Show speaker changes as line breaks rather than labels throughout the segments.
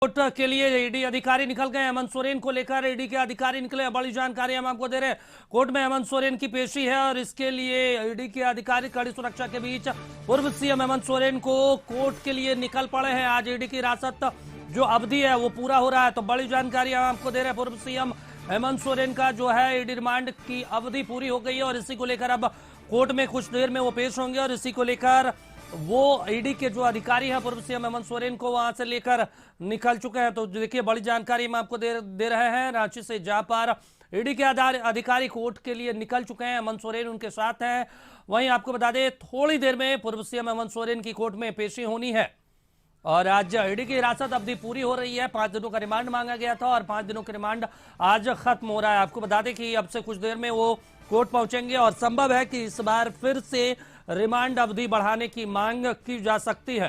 Court के लिए ED अधिकारी निकल गए। हेमंत सोरेन को लेकर ईडी के अधिकारी निकले। बड़ी जानकारी हम आपको दे रहे हैं। कोर्ट में हेमंत सोरेन की पेशी है और इसके लिए ईडी के अधिकारी कड़ी सुरक्षा के बीच पूर्व सीएम हेमंत सोरेन को कोर्ट के लिए निकल पड़े हैं। आज ईडी की हिरासत जो अवधि है वो पूरा हो रहा है, तो बड़ी जानकारी हम आपको दे रहे हैं। पूर्व सीएम हेमंत सोरेन का जो है ईडी रिमांड की अवधि पूरी हो गई है और इसी को लेकर अब कोर्ट में कुछ देर में वो पेश होंगे और इसी को लेकर वो ईडी के जो अधिकारी हैं पूर्व सीएम हेमंत सोरेन को वहां से लेकर निकल चुके हैं। तो देखिए बड़ी जानकारी हम आपको दे रहे हैं रांची से, जहां पर ईडी के अधिकारी कोर्ट के लिए निकल चुके हैं। हेमंत सोरेन उनके साथ हैं। वहीं आपको बता दें थोड़ी देर में पूर्व सीएम हेमंत सोरेन की कोर्ट में पेशी होनी है और आज ईडी की हिरासत अवधि पूरी हो रही है। 5 दिनों का रिमांड मांगा गया था और 5 दिनों का रिमांड आज खत्म हो रहा है। आपको बता दें कि अब से कुछ देर में वो कोर्ट पहुंचेंगे और संभव है कि इस बार फिर से रिमांड अवधि बढ़ाने की मांग की जा सकती है।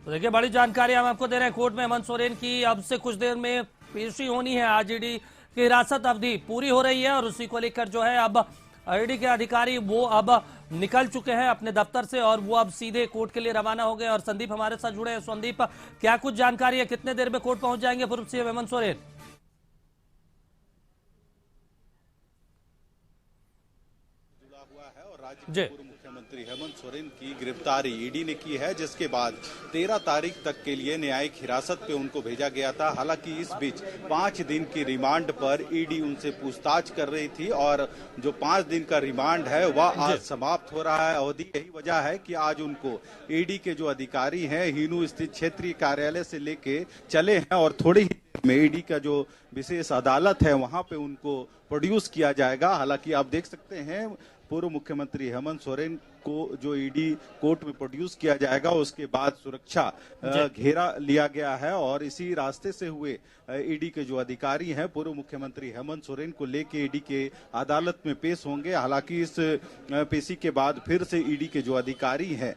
तो देखिए बड़ी जानकारी हम आपको दे रहे हैं। कोर्ट में हेमंत सोरेन की अब से कुछ देर में पेशी होनी है। आज ईडी की हिरासत अवधि पूरी हो रही है और उसी को लेकर जो है अब ईडी के अधिकारी वो अब निकल चुके हैं अपने दफ्तर से और वो अब सीधे कोर्ट के लिए रवाना हो गए। और संदीप हमारे साथ जुड़े हैं। संदीप, क्या कुछ जानकारी है, कितने देर में कोर्ट पहुंच जाएंगे पूर्व सीएम हेमंत सोरेन?
राज्य के पूर्व मुख्यमंत्री हेमंत सोरेन की गिरफ्तारी ईडी ने की है, जिसके बाद 13 तारीख तक के लिए न्यायिक हिरासत पे उनको भेजा गया था। हालांकि इस बीच 5 दिन की रिमांड पर ईडी उनसे पूछताछ कर रही थी और जो 5 दिन का रिमांड है वह आज समाप्त हो रहा है अवधि। यही वजह है कि आज उनको ईडी के जो अधिकारी हैं हिनू स्थित क्षेत्रीय कार्यालय से लेके चले हैं और थोड़ी ही में ईडी का जो विशेष अदालत है वहां पे उनको प्रोड्यूस किया जाएगा। हालांकि आप देख सकते हैं पूर्व मुख्यमंत्री हेमंत सोरेन को जो ईडी कोर्ट में प्रोड्यूस किया जाएगा उसके बाद सुरक्षा घेरा लिया गया है और इसी रास्ते से हुए ईडी के जो अधिकारी हैं पूर्व मुख्यमंत्री हेमंत सोरेन को लेके ईडी के अदालत में पेश होंगे। हालांकि इस पेशी के बाद फिर से ईडी के जो अधिकारी हैं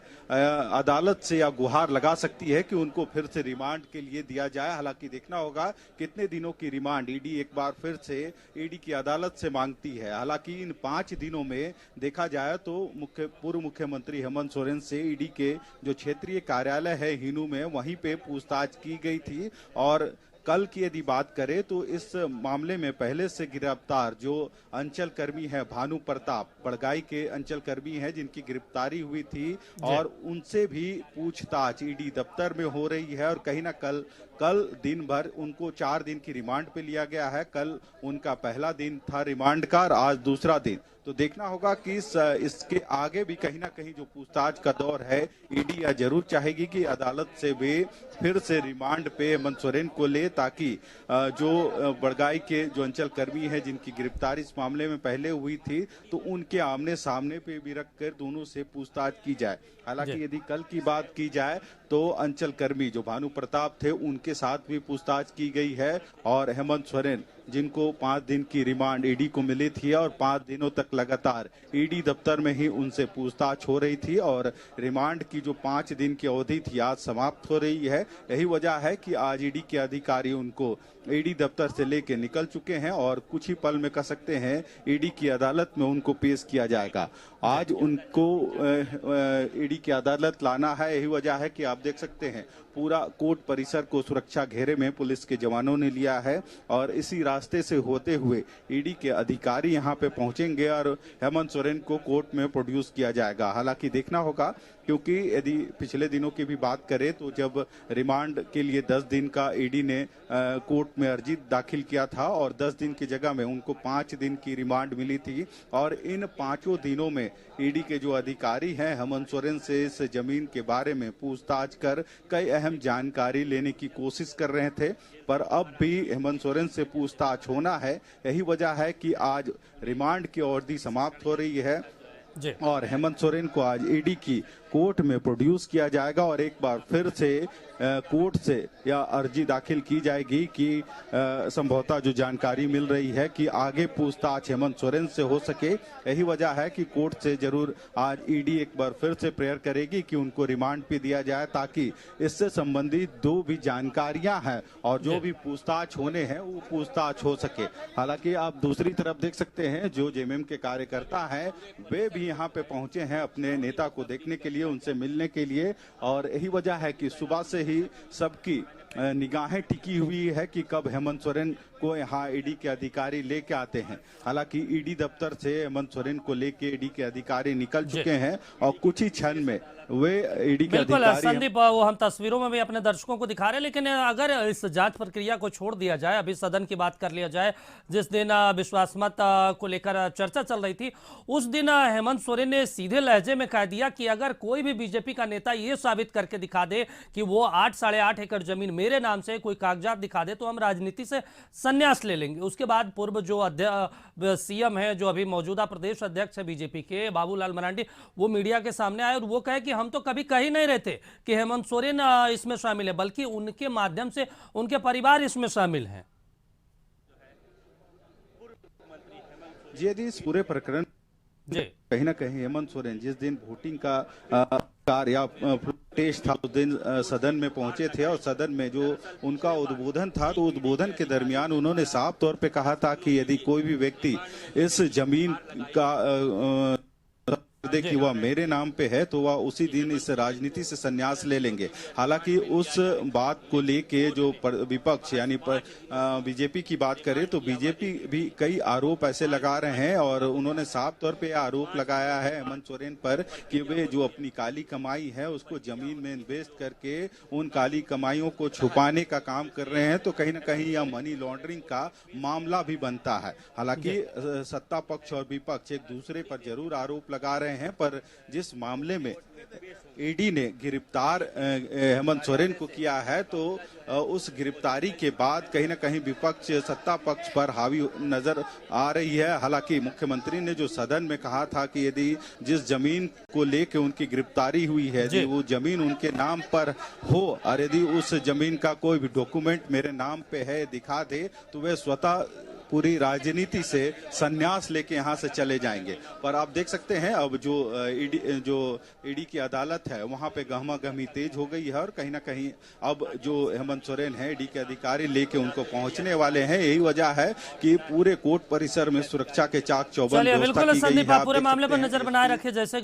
अदालत से या गुहार लगा सकती है कि उनको फिर से रिमांड के लिए दिया जाए। हालांकि देखना होगा कितने दिनों की रिमांड ईडी एक बार फिर से ईडी की अदालत से मांगती है। हालांकि इन 5 दिनों में देखा जाए तो पूर्व मुख्यमंत्री हेमंत सोरेन से ईडी के जो क्षेत्रीय कार्यालय है हिनू में वहीं पे पूछताछ की गई थी और कल की यदि बात करें तो इस मामले में पहले से गिरफ्तार जो अंचल कर्मी है भानु प्रताप बड़गाई के अंचल कर्मी है जिनकी गिरफ्तारी हुई थी और उनसे भी पूछताछ ईडी दफ्तर में हो रही है और कहीं ना कल दिन भर उनको 4 दिन की रिमांड पे लिया गया है। कल उनका पहला दिन था रिमांड का और आज दूसरा दिन। तो देखना होगा कि इसके आगे भी कहीं ना कहीं जो पूछताछ का दौर है ईडी या जरूर चाहेगी कि अदालत से वे फिर से रिमांड पे हेमंत सोरेन को ले ताकि जो बड़गाई के जो अंचल कर्मी है जिनकी गिरफ्तारी इस मामले में पहले हुई थी तो उनके आमने सामने पे भी रखकर दोनों से पूछताछ की जाए। हालांकि यदि कल की बात की जाए तो अंचल कर्मी जो भानु प्रताप थे उनके साथ भी पूछताछ की गई है और हेमंत सोरेन जिनको 5 दिन की रिमांड ईडी को मिली थी और 5 दिनों तक लगातार ईडी दफ्तर में ही उनसे पूछताछ हो रही थी और रिमांड की जो 5 दिन की अवधि थी आज समाप्त हो रही है। यही वजह है कि आज ईडी के अधिकारी उनको ईडी दफ्तर से लेके निकल चुके हैं और कुछ ही पल में कह सकते हैं ईडी की अदालत में उनको पेश किया जाएगा। आज उनको ईडी की अदालत लाना है। यही वजह है कि आप देख सकते हैं पूरा कोर्ट परिसर को सुरक्षा घेरे में पुलिस के जवानों ने लिया है और इसी रास्ते से होते हुए ईडी के अधिकारी यहां पे पहुंचेंगे और हेमंत सोरेन को कोर्ट में प्रोड्यूस किया जाएगा। हालांकि देखना होगा क्योंकि यदि पिछले दिनों की भी बात करें तो जब रिमांड के लिए 10 दिन का ईडी ने कोर्ट में अर्जी दाखिल किया था और 10 दिन की जगह में उनको 5 दिन की रिमांड मिली थी और इन 5 दिनों में ईडी के जो अधिकारी हैं हेमंत सोरेन से इस जमीन के बारे में पूछताछ कर कई अहम जानकारी लेने की कोशिश कर रहे थे, पर अब भी हेमंत सोरेन से पूछताछ होना है। यही वजह है कि आज रिमांड की अवधि समाप्त हो रही है और हेमंत सोरेन को आज ईडी की कोर्ट में प्रोड्यूस किया जाएगा और एक बार फिर से कोर्ट से या अर्जी दाखिल की जाएगी कि संभवतः जो जानकारी मिल रही है कि आगे पूछताछ हेमंत सोरेन से हो सके। यही वजह है कि कोर्ट से जरूर आज ईडी एक बार फिर से प्रेयर करेगी कि उनको रिमांड पे दिया जाए ताकि इससे संबंधित जो भी जानकारियां हैं और जो भी पूछताछ होने हैं वो पूछताछ हो सके। हालांकि आप दूसरी तरफ देख सकते हैं जो जेएमएम के कार्यकर्ता हैं वे भी यहाँ पे पहुंचे हैं अपने नेता को देखने के लिए। लिए, उनसे मिलने के लिए। और यही वजह है कि सुबह से ही सबकी निगाहें टिकी हुई है कि कब हेमंत सोरेन को यहाँ ईडी के अधिकारी लेके आते हैं। हालांकि ईडी दफ्तर से हेमंत सोरेन को लेके ईडी के अधिकारी निकल चुके हैं और कुछ ही क्षण में वे ईडी के
बिल्कुल
अधिकारी
संदीप, वो हम तस्वीरों में भी अपने दर्शकों को दिखा रहे हैं। लेकिन अगर इस जांच प्रक्रिया को छोड़ दिया जाए, अभी सदन की बात कर लिया जाए, जिस दिन विश्वास मत को लेकर चर्चा चल रही थी, उस दिन हेमंत सोरेन ने सीधे लहजे में कह दिया कि अगर कोई भी बीजेपी का नेता ये साबित करके दिखा दे कि वो 8-8.5 एकड़ जमीन मेरे नाम से कोई कागजात दिखा दे तो हम राजनीति से संन्यास ले लेंगे। उसके बाद पूर्व जो सीएम है, जो अभी मौजूदा प्रदेश अध्यक्ष है बीजेपी के, बाबूलाल मरांडी, वो मीडिया के सामने आए और वो कहे कि हम तो कभी कह ही नहीं रहे थे कि हेमंत सोरेन इसमें शामिल है, बल्कि उनके माध्यम से उनके परिवार इसमें शामिल हैं।
यदि इस पूरे प्रकरण कहीं ना कहीं हेमंत सोरेन जिस दिन वोटिंग का कार्य या टेस्ट था उस दिन सदन में पहुंचे थे और सदन में जो उनका उद्बोधन था, तो उद्बोधन के दरमियान उन्होंने साफ तौर पे कहा था कि यदि कोई भी व्यक्ति इस जमीन का दे कि वह मेरे नाम पे है तो वह उसी दिन इस राजनीति से संन्यास ले लेंगे। हालांकि उस बात को लेके जो विपक्ष यानी बीजेपी की बात करें तो बीजेपी भी कई आरोप ऐसे लगा रहे हैं और उन्होंने साफ तौर पे आरोप लगाया है हेमंत सोरेन पर कि वे जो अपनी काली कमाई है उसको जमीन में इन्वेस्ट करके उन काली कमाइयों को छुपाने का काम कर रहे हैं। तो कहीं ना कहीं यह मनी लॉन्ड्रिंग का मामला भी बनता है। हालांकि सत्ता पक्ष और विपक्ष एक दूसरे पर जरूर आरोप लगा रहे हैं, पर जिस मामले में ईडी ने गिरफ्तार हेमंत सोरेन को किया है तो उस गिरफ्तारी के बाद कहीं ना कहीं विपक्ष सत्ता पक्ष पर हावी नजर आ रही है। हालांकि मुख्यमंत्री ने जो सदन में कहा था कि यदि जिस जमीन को लेकर उनकी गिरफ्तारी हुई है यदि वो जमीन उनके नाम पर हो और यदि उस जमीन का कोई भी डॉक्यूमेंट मेरे नाम पे है दिखा दे तो वे स्वतः पूरी राजनीति से संन्यास लेके यहाँ से चले जाएंगे। पर आप देख सकते हैं अब जो ईडी की अदालत है वहां पे गहमा गहमी तेज हो गई है और कहीं ना कहीं अब जो हेमंत सोरेन है ईडी के अधिकारी लेके उनको पहुंचने वाले हैं। यही वजह है कि पूरे कोर्ट परिसर में सुरक्षा के चाक चौबंद
बिल्कुल संदीप, आप पूरे मामले पर नजर बनाए रखे। जैसे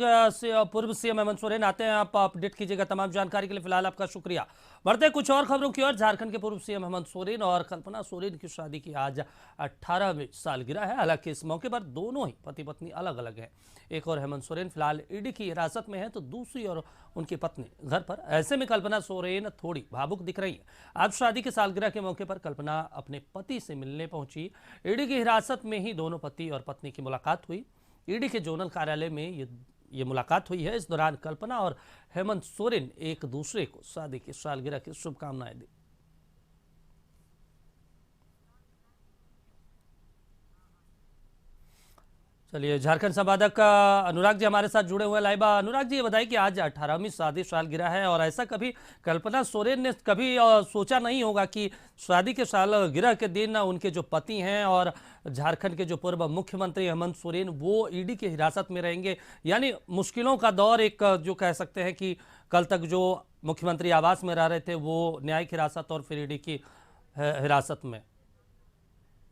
पूर्व सीएम हेमंत सोरेन आते हैं, आप अपडेट कीजिएगा। तमाम जानकारी के लिए फिलहाल आपका शुक्रिया। बढ़ते कुछ और खबरों की ओर। झारखंड के पूर्व सीएम हेमंत सोरेन और कल्पना सोरेन की शादी की आज 18वीं सालगिरह है। हालांकि इस मौके पर दोनों ही पति पत्नी अलग अलग हैं। एक और हेमंत सोरेन फिलहाल ईडी की हिरासत में है तो दूसरी और उनकी पत्नी घर पर। ऐसे में कल्पना सोरेन थोड़ी भावुक दिख रही है। आज शादी की सालगिरह के मौके पर कल्पना अपने पति से मिलने पहुंची। ईडी की हिरासत में ही दोनों पति और पत्नी की मुलाकात हुई। ईडी के जोनल कार्यालय में ये मुलाकात हुई है। इस दौरान कल्पना और हेमंत सोरेन एक दूसरे को शादी की सालगिरह की शुभकामनाएं दी। चलिए, झारखंड संवादक अनुराग जी हमारे साथ जुड़े हुए हैं लाइव। अनुराग जी, ये बताइए कि आज 18वीं शादी सालगिरह है और ऐसा कभी कल्पना सोरेन ने कभी सोचा नहीं होगा कि शादी के सालगिरह के दिन उनके जो पति हैं और झारखंड के जो पूर्व मुख्यमंत्री हेमंत सोरेन वो ईडी की हिरासत में रहेंगे। यानी मुश्किलों का दौर एक जो कह सकते हैं कि कल तक जो मुख्यमंत्री आवास में रह रहे थे वो न्यायिक हिरासत और फिर ईडी की हिरासत में।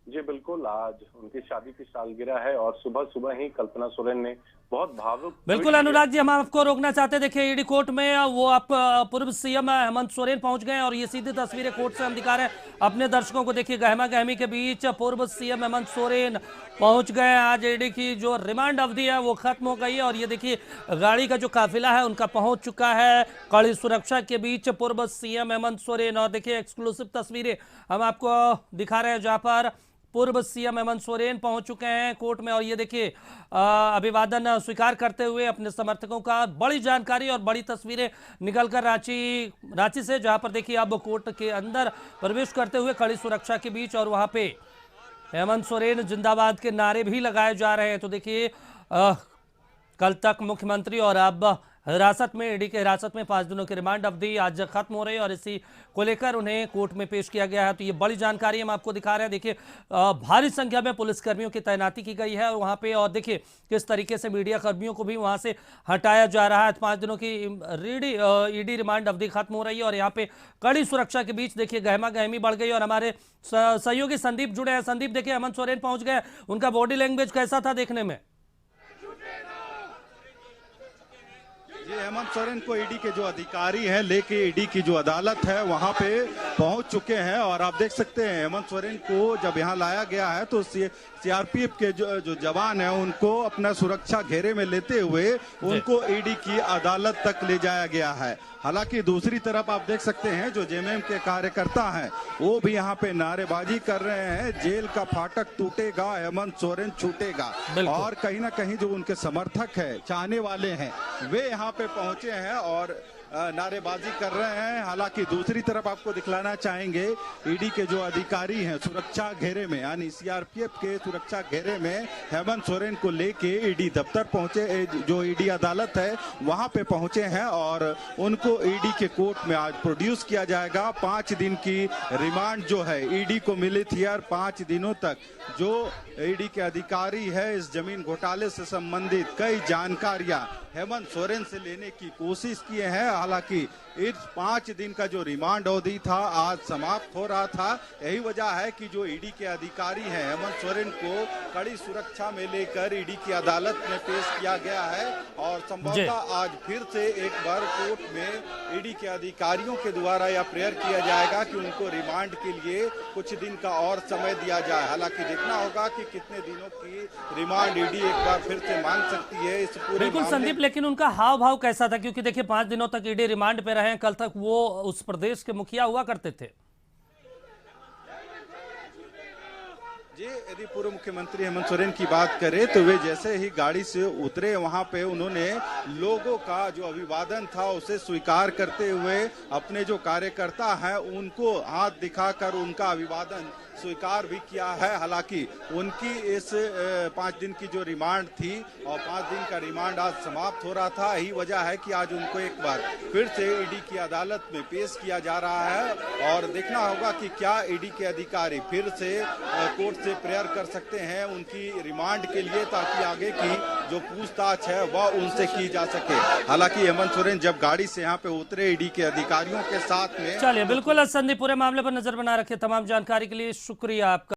जी बिल्कुल, आज उनकी शादी की सालगिरह है और सुबह सुबह ही कल्पना सोरेन ने बहुत भावुक।
बिल्कुल अनुराग जी, हम आपको रोकना चाहते हैं। देखिए ईडी कोर्ट में वो आप पूर्व सीएम हेमंत सोरेन पहुंच गए और ये सीधी तस्वीरें कोर्ट से हम दिखा रहे हैं अपने दर्शकों को। देखिए गहमा गहमी के बीच पूर्व सीएम हेमंत सोरेन पहुंच गए। आज ईडी की जो रिमांड अवधि है वो खत्म हो गई है और ये देखिए गाड़ी का जो काफिला है उनका पहुंच चुका है। कड़ी सुरक्षा के बीच पूर्व सीएम हेमंत सोरेन। और देखिए एक्सक्लूसिव तस्वीरें हम आपको दिखा रहे हैं जहां पर पूर्व सीएम हेमंत सोरेन पहुंच चुके हैं कोर्ट में और ये देखिए अभिवादन स्वीकार करते हुए अपने समर्थकों का। बड़ी जानकारी और बड़ी तस्वीरें निकलकर रांची से, जहां पर देखिए अब कोर्ट के अंदर प्रवेश करते हुए कड़ी सुरक्षा के बीच और वहां पे हेमंत सोरेन जिंदाबाद के नारे भी लगाए जा रहे हैं। तो देखिए कल तक मुख्यमंत्री और अब हिरासत में, ईडी के हिरासत में 5 दिनों की रिमांड अवधि आज खत्म हो रही है और इसी को लेकर उन्हें कोर्ट में पेश किया गया है। तो ये बड़ी जानकारी हम आपको दिखा रहे हैं। देखिए भारी संख्या में पुलिसकर्मियों की तैनाती की गई है वहां पे और देखिए किस तरीके से मीडिया कर्मियों को भी वहां से हटाया जा रहा है। 5 दिनों की ईडी रिमांड अवधि खत्म हो रही है और यहाँ पे कड़ी सुरक्षा के बीच देखिए गहमा गहमी बढ़ गई। और हमारे सहयोगी संदीप जुड़े हैं। संदीप, देखिए हेमंत सोरेन पहुंच गए, उनका बॉडी लैंग्वेज कैसा था देखने में?
ये हेमंत सोरेन को ईडी के जो अधिकारी हैं लेके ईडी की जो अदालत है वहां पे पहुंच चुके हैं और आप देख सकते हैं हेमंत सोरेन को जब यहां लाया गया है तो सीआरपीएफ के जो जवान हैं उनको अपना सुरक्षा घेरे में लेते हुए उनको ईडी की अदालत तक ले जाया गया है। हालांकि दूसरी तरफ आप देख सकते हैं जो जेएमएम के कार्यकर्ता हैं वो भी यहाँ पे नारेबाजी कर रहे हैं, जेल का फाटक टूटेगा, हेमंत सोरेन छूटेगा। और कहीं ना कहीं जो उनके समर्थक है, चाहने वाले हैं, वे यहाँ पे पहुंचे हैं और नारेबाजी कर रहे हैं। हालांकि दूसरी तरफ आपको दिखलाना चाहेंगे ईडी के जो अधिकारी हैं सुरक्षा घेरे में, यानी सीआरपीएफ के सुरक्षा घेरे में हेमंत सोरेन को लेके ईडी दफ्तर पहुंचे, जो ईडी अदालत है वहां पे पहुंचे हैं और उनको ईडी के कोर्ट में आज प्रोड्यूस किया जाएगा। 5 दिन की रिमांड जो है ईडी को मिली थी और 5 दिनों तक जो ईडी के अधिकारी है इस जमीन घोटाले से संबंधित कई जानकारियां हेमंत सोरेन से लेने की कोशिश किए हैं। हालांकि इस 5 दिन का जो रिमांड अवधि था आज समाप्त हो रहा था। यही वजह है कि जो ईडी के अधिकारी हैं हेमंत सोरेन को कड़ी सुरक्षा में लेकर ईडी की अदालत में पेश किया गया है और संभवतः आज फिर से एक बार कोर्ट में ईडी के अधिकारियों के द्वारा यह प्रेयर किया जाएगा कि उनको रिमांड के लिए कुछ दिन का और समय दिया जाए। हालांकि देखना होगा कि कितने दिनों की रिमांड ईडी एक बार फिर से मांग सकती है इस पूरे
बिल्कुल संदीप, लेकिन उनका हाव भाव कैसा था? क्योंकि देखिए 5 दिनों तक ईडी रिमांड पे रहे, कल तक वो उस प्रदेश के मुखिया हुआ करते थे।
जी, यदि पूर्व मुख्यमंत्री हेमंत सोरेन की बात करें तो वे जैसे ही गाड़ी से उतरे वहां पे उन्होंने लोगों का जो अभिवादन था उसे स्वीकार करते हुए अपने जो कार्यकर्ता हैं उनको हाथ दिखाकर उनका अभिवादन स्वीकार भी किया है। हालांकि उनकी इस 5 दिन की जो रिमांड थी और 5 दिन का रिमांड आज समाप्त हो रहा था, यही वजह है कि आज उनको एक बार फिर से ईडी की अदालत में पेश किया जा रहा है और देखना होगा कि क्या ईडी के अधिकारी फिर से कोर्ट से प्रेयर कर सकते हैं उनकी रिमांड के लिए, ताकि आगे की जो पूछताछ है वह उनसे की जा सके। हालांकि हेमंत सोरेन जब गाड़ी से यहाँ पे उतरे ईडी के अधिकारियों के साथ में,
चलिए बिल्कुल संदीप, पूरे मामले पर नजर बना रखे। तमाम जानकारी के लिए शुक्रिया आपका।